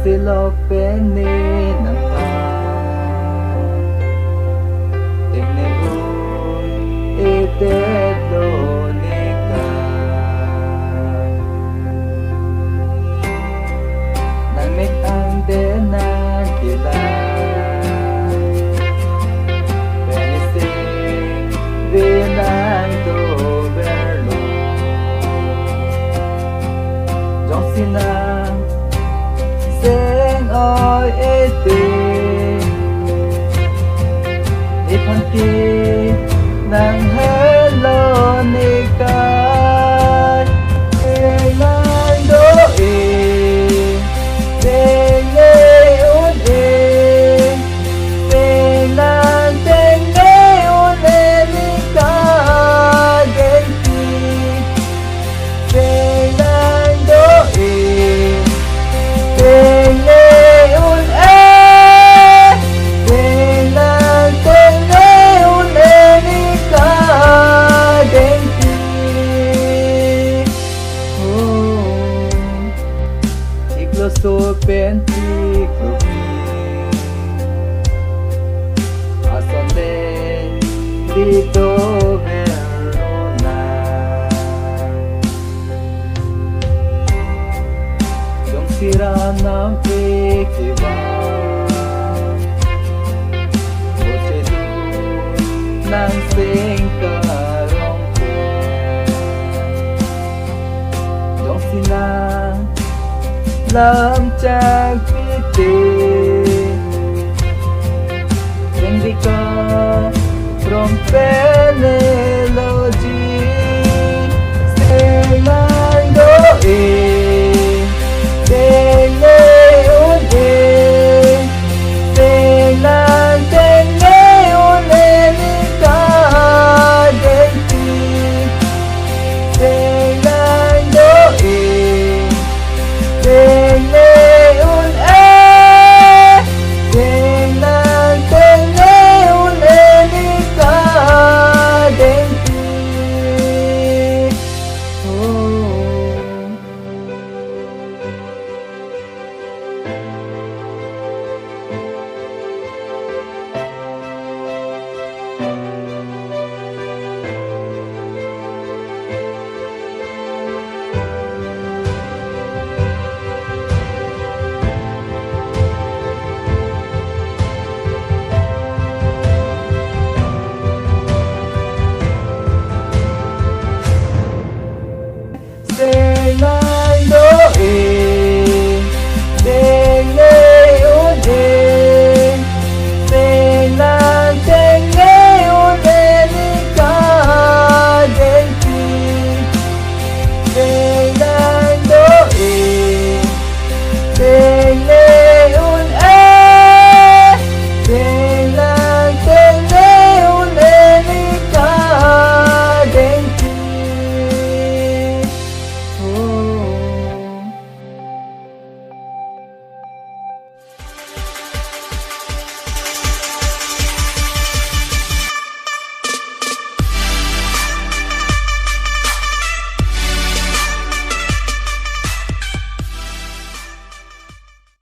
Silok peni napa Tekne un ite donika Namik ang dena kita Penisi vinang do verlo Jong sinang Sing oi ete Ipanti nang hello nikay Elang doi Tenge un Penang tenge un nikay Genti Penang doi So penti klubi Asonde dito Verona Yung sira ng pikiba Kotse doon ng singkarong ko Yung sinang Lam chang piti Hindi ka from Penelo